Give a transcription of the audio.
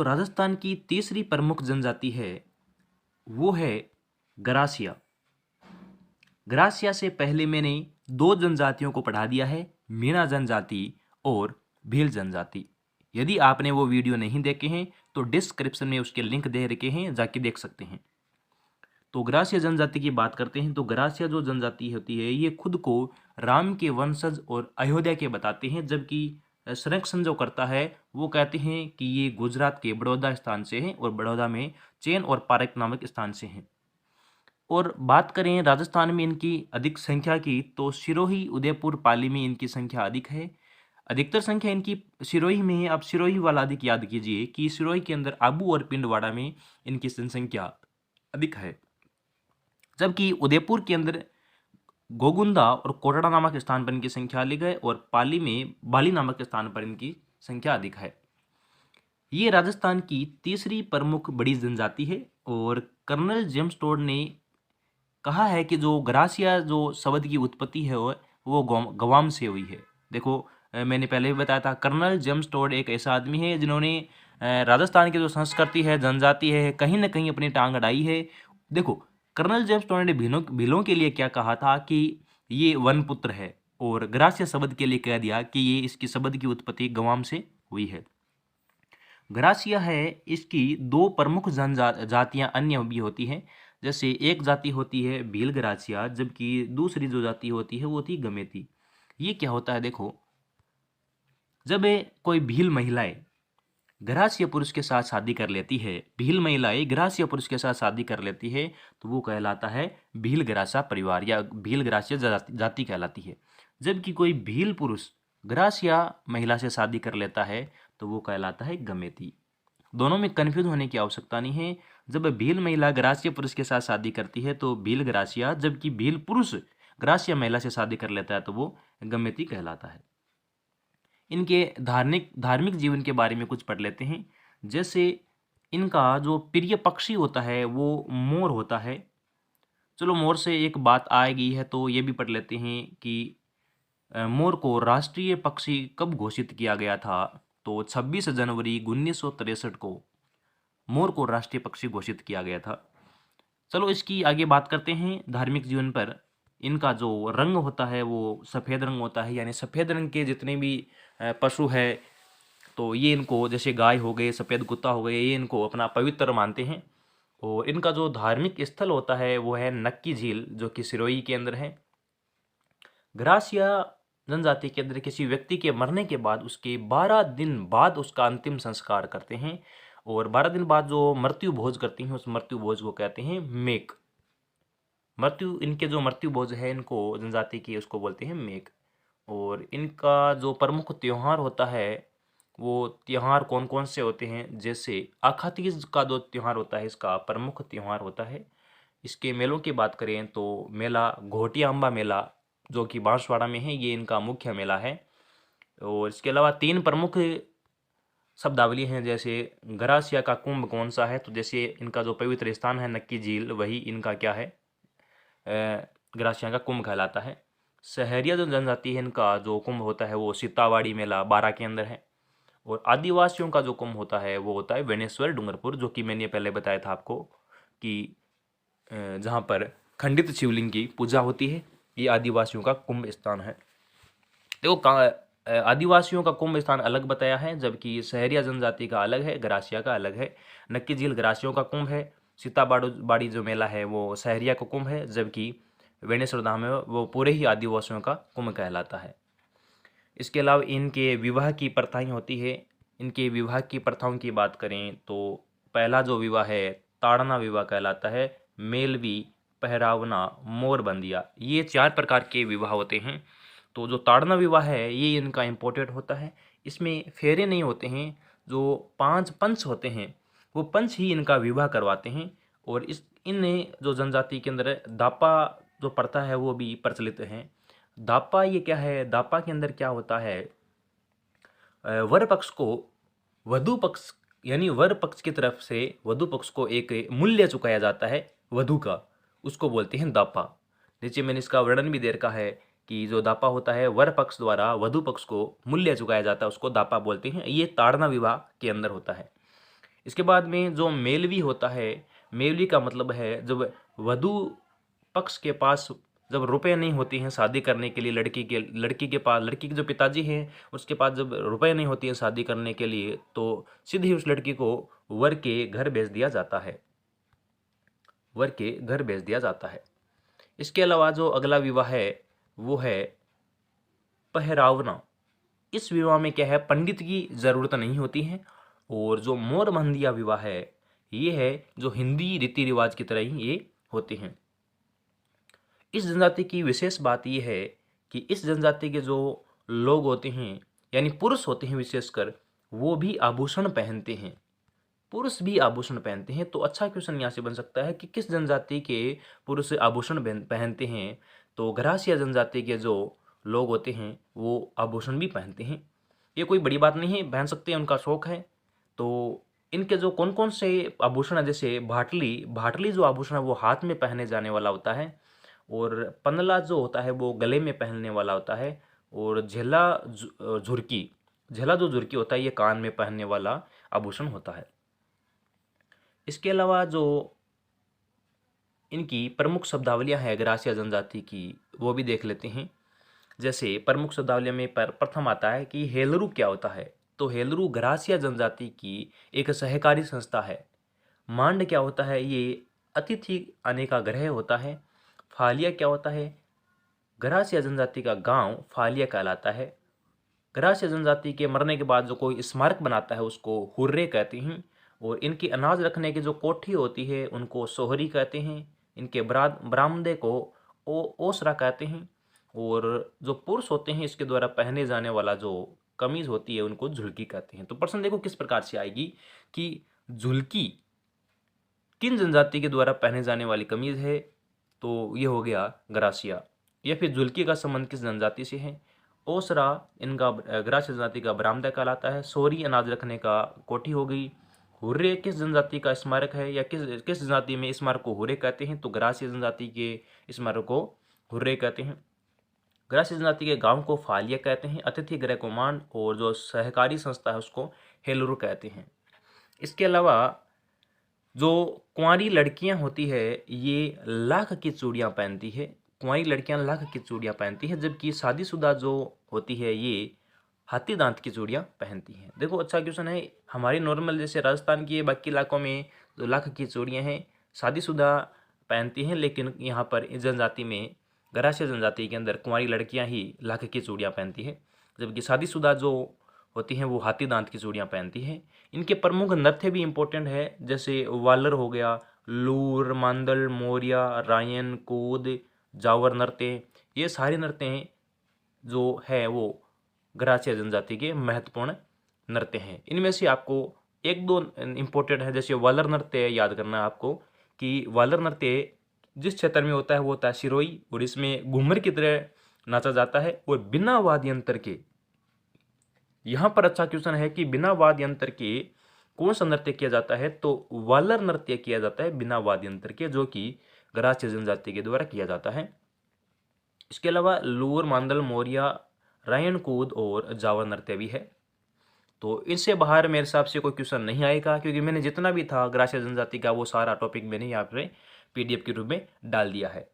जो राजस्थान की तीसरी प्रमुख जनजाति है वो है गरासिया। गरासिया से पहले मैंने दो जनजातियों को पढ़ा दिया है, मीणा जनजाति और भील जनजाति। यदि आपने वो वीडियो नहीं देखे हैं तो डिस्क्रिप्शन में उसके लिंक दे रखे हैं, जाके देख सकते हैं। तो गरासिया जनजाति की बात करते हैं तो गरासिया जो जनजाति होती है ये खुद को राम के वंशज और अयोध्या के बताते हैं, जबकि संरक्षण जो करता है वो कहते हैं कि ये गुजरात के बड़ौदा स्थान से हैं और बड़ौदा में चैन और पारक नामक स्थान से हैं। और बात करें राजस्थान में इनकी अधिक संख्या की तो सिरोही, उदयपुर, पाली में इनकी संख्या अधिक है। अधिकतर संख्या इनकी सिरोही में है। आप सिरोही वाला अधिक याद कीजिए कि सिरोही के अंदर आबू और पिंडवाड़ा में इनकी जनसंख्या अधिक है, जबकि उदयपुर के अंदर गोगुंदा और कोटड़ा नामक स्थान पर इनकी संख्या अधिक है और पाली में बाली नामक स्थान पर इनकी संख्या अधिक है। ये राजस्थान की तीसरी प्रमुख बड़ी जनजाति है और कर्नल जेम्स टोड ने कहा है कि जो गरासिया जो शब्द की उत्पत्ति है वो गवाम से हुई है। देखो, मैंने पहले भी बताया था, कर्नल जेम्स टोड एक ऐसा आदमी है जिन्होंने राजस्थान की जो संस्कृति है, जनजाति है, कहीं ना कहीं अपनी टांग अड़ाई है। देखो, कर्नल जेम्स टोड ने भीलों के लिए क्या कहा था कि ये वन पुत्र है, और गरासिया शब्द के लिए कह दिया कि ये इसकी शब्द की उत्पत्ति गवाम से हुई है। गरासिया है, इसकी दो प्रमुख जातियां अन्य भी होती हैं। जैसे एक जाति होती है भील गरासिया, जबकि दूसरी जो जाति होती है वो होती गमेती। ये क्या होता है, देखो, जब कोई भील महिलाएं गरासिया पुरुष के साथ शादी कर लेती है, भील महिलाएं गरासिया पुरुष के साथ शादी कर लेती है तो वो कहलाता है भील गरासिया परिवार या भील गरासिया जाति कहलाती है। जबकि कोई भील पुरुष गरासिया महिला से शादी कर लेता है तो वो कहलाता है गमेती। दोनों में कन्फ्यूज होने की आवश्यकता नहीं है। जब भील महिला गरासिया पुरुष के साथ शादी करती है तो भील गरासिया, जबकि भील पुरुष गरासिया महिला से शादी कर लेता है तो वो गमेती कहलाता है। इनके धार्मिक जीवन के बारे में कुछ पढ़ लेते हैं। जैसे इनका जो प्रिय पक्षी होता है वो मोर होता है। चलो, मोर से एक बात आ गई है तो ये भी पढ़ लेते हैं कि मोर को राष्ट्रीय पक्षी कब घोषित किया गया था, तो 26 जनवरी 1963 को मोर को राष्ट्रीय पक्षी घोषित किया गया था। चलो, इसकी आगे बात करते हैं धार्मिक जीवन पर। इनका जो रंग होता है वो सफ़ेद रंग होता है, यानी सफ़ेद रंग के जितने भी पशु है तो ये इनको, जैसे गाय हो गए, सफ़ेद कुत्ता हो गए, ये इनको अपना पवित्र मानते हैं। और इनका जो धार्मिक स्थल होता है वो है नक्की झील, जो कि सिरोही के अंदर है। गरासिया जनजाति के अंदर किसी व्यक्ति के मरने के बाद उसके 12 दिन बाद उसका अंतिम संस्कार करते हैं, और 12 दिन बाद जो मृत्यु भोज करती हैं उस मृत्यु भोज को कहते हैं मेक। इनके जो मृत्यु भोज है इनको जनजाति की उसको बोलते हैं मेक। और इनका जो प्रमुख त्यौहार होता है वो त्यौहार कौन कौन से होते हैं, जैसे आखातीज का जो त्यौहार होता है इसका प्रमुख त्यौहार होता है। इसके मेलों की बात करें तो मेला घोटिया अम्बा मेला जो कि बांसवाड़ा में है, ये इनका मुख्य मेला है। और इसके अलावा 3 प्रमुख शब्दावली हैं। जैसे गरासिया का कुंभ कौन सा है, तो जैसे इनका जो पवित्र स्थान है नक्की झील, वही इनका क्या है, गरासिया का कुंभ कहलाता है। सहरिया जो जनजाति है इनका जो कुंभ होता है वो सीतावाड़ी मेला बारा के अंदर है। और आदिवासियों का जो कुंभ होता है वो होता है वेनेश्वर डूंगरपुर, जो कि मैंने पहले बताया था आपको कि जहाँ पर खंडित शिवलिंग की पूजा होती है, ये आदिवासियों का कुंभ स्थान है। देखो, आदिवासियों का कुंभ स्थान अलग बताया है, जबकि सहरिया जनजाति का अलग है, गरासिया का अलग है। नक्की झील गरासियों का कुंभ है, सीताबाड़ी जो मेला है वो सहरिया का कुंभ है, जबकि वेणेश्वर धाम है वो पूरे ही आदिवासियों का कुंभ कहलाता है। इसके अलावा इनके विवाह की प्रथाएं होती है। इनके विवाह की प्रथाओं की बात करें तो पहला जो विवाह है ताड़ना विवाह कहलाता है। मेलवी, पहरावना, मोरबंदिया, ये 4 प्रकार के विवाह होते हैं। तो जो ताड़ना विवाह है ये इनका इम्पोर्टेंट होता है। इसमें फेरे नहीं होते हैं, जो 5 पंच होते हैं वो पंच ही इनका विवाह करवाते हैं। और इन जो जनजाति के अंदर दापा जो प्रथा है वो भी प्रचलित है। दापा ये क्या है, दापा के अंदर क्या होता है, वर पक्ष को वधु पक्ष यानी वर पक्ष की तरफ से वधु पक्ष को एक मूल्य चुकाया जाता है वधु का, उसको बोलते हैं दापा। नीचे मैंने इसका वर्णन भी दे रखा है कि जो दापा होता है वर पक्ष द्वारा वधु पक्ष को मूल्य चुकाया जाता है, उसको दापा बोलते हैं। ये ताड़ना विवाह के अंदर होता है। इसके बाद में जो मेलवी होता है, मेलवी का मतलब है जब वधु पक्ष के पास जब रुपए नहीं होती हैं शादी करने के लिए, लड़की के पास, लड़की के जो पिताजी हैं उसके पास जब रुपए नहीं होती हैं शादी करने के लिए, तो सीधे उस लड़की को वर के घर भेज दिया जाता है, वर के घर भेज दिया जाता है। इसके अलावा जो अगला विवाह है वो है पहरावना। इस विवाह में क्या है, पंडित की ज़रूरत नहीं होती है, और जो मोरबंदिया विवाह है ये है जो हिंदी रीति रिवाज की तरह ही ये होते हैं। इस जनजाति की विशेष बात यह है कि इस जनजाति के जो लोग होते हैं यानी पुरुष होते हैं विशेषकर, वो भी आभूषण पहनते हैं, पुरुष भी आभूषण पहनते हैं। तो अच्छा क्वेश्चन यहाँ से बन सकता है कि किस जनजाति के पुरुष आभूषण पहनते हैं, तो ग्रासिया जनजाति के जो लोग होते हैं वो आभूषण भी पहनते हैं। ये कोई बड़ी बात नहीं है, पहन सकते हैं, उनका शौक है। तो इनके जो कौन कौन से आभूषण है, जैसे भाटली, भाटली जो आभूषण है वो हाथ में पहने जाने वाला होता है, और पनला जो होता है वो गले में पहनने वाला होता है, और झेला झुरकी, झेला जो झुरकी होता है ये कान में पहनने वाला आभूषण होता है। इसके अलावा जो इनकी प्रमुख शब्दावलियां हैं ग्रासिया जनजाति की, वो भी देख लेते हैं। जैसे प्रमुख शब्दावलियों में प्रथम आता है कि हेलरू क्या होता है, तो हेलरू ग्रासिया जनजाति की एक सहकारी संस्था है। मांड क्या होता है, ये अतिथि आने का ग्रह होता है। फालिया क्या होता है, ग्रासिया जनजाति का गांव फालिया कहलाता है। ग्रासिया जनजाति के मरने के बाद जो कोई स्मारक बनाता है उसको हुर्रे कहते हैं, और इनकी अनाज रखने की जो कोठी होती है उनको सोहरी कहते हैं। इनके बरामदे को ओसरा कहते हैं, और जो पुरुष होते हैं इसके द्वारा पहने जाने वाला जो कमीज होती है उनको झुलकी कहते हैं। तो प्रश्न देखो किस प्रकार से आएगी कि झुलकी किन जनजाति के द्वारा पहने जाने वाली कमीज है, तो ये हो गया ग्रासिया। या फिर झुलकी का संबंध किस जनजाति से है, ओसरा इनका ग्रासिया जनजाति का बरामदा कहलाता है। सोरी अनाज रखने का कोठी हो गई। हुर्रे किस जनजाति का स्मारक है, या किस किस जनजाति में स्मारक को हुर्रे कहते हैं, तो ग्रासिया जनजाति के स्मारक को हुर्रे कहते हैं। ग्रासिया जनजाति के गांव को फालिया कहते हैं, अतिथि गृह को मांड, और जो सहकारी संस्था है उसको हेलुरु कहते हैं। इसके अलावा जो कुंवारी लड़कियां होती है ये लाख की चूड़ियां पहनती है, कुंवारी लड़कियां लाख की चूड़ियां पहनती है, जबकि शादीशुदा जो होती है ये हाथी दांत की चूड़ियां पहनती हैं। देखो अच्छा क्वेश्चन है, हमारी नॉर्मल जैसे राजस्थान की बाकी इलाकों में जो लाख की चूड़ियां हैं शादीशुदा पहनती हैं, लेकिन यहाँ पर इस जनजाति में ग्रासिया जनजाति के अंदर कुंवारी लड़कियां ही लाख की चूड़ियां पहनती हैं, जबकि शादीशुदा जो होती हैं वो हाथी दांत की चूड़ियां पहनती हैं। इनके प्रमुख नृत्य भी इम्पोर्टेंट है, जैसे वालर हो गया, लूर, मांदल, मोरिया, रायन, कूद, जावर नृत्य, ये सारे नृत्य जो है वो ग्रासिया जनजाति के महत्वपूर्ण नृत्य हैं। इनमें से आपको एक दो इम्पोर्टेंट है, जैसे वालर नृत्य याद करना है आपको कि वालर नृत्य जिस क्षेत्र में होता है वो होता है सिरोही, और इसमें घूमर की तरह नाचा जाता है और बिना वाद्य यंत्र के। यहाँ पर अच्छा क्वेश्चन है कि बिना वाद्य यंत्र के कौन सा नृत्य किया जाता है, तो वालर नृत्य किया जाता है बिना वाद्य यंत्र के, जो कि ग्रासिया जनजाति के द्वारा किया जाता है। इसके अलावा लूर, मांदल, मोरिया, रायन, कूद और जावर नृत्य भी है। तो इससे बाहर मेरे हिसाब से कोई क्वेश्चन नहीं आएगा, क्योंकि मैंने जितना भी था ग्रासिया जनजाति का वो सारा टॉपिक मैंने यहाँ पे PDF के रूप में डाल दिया है।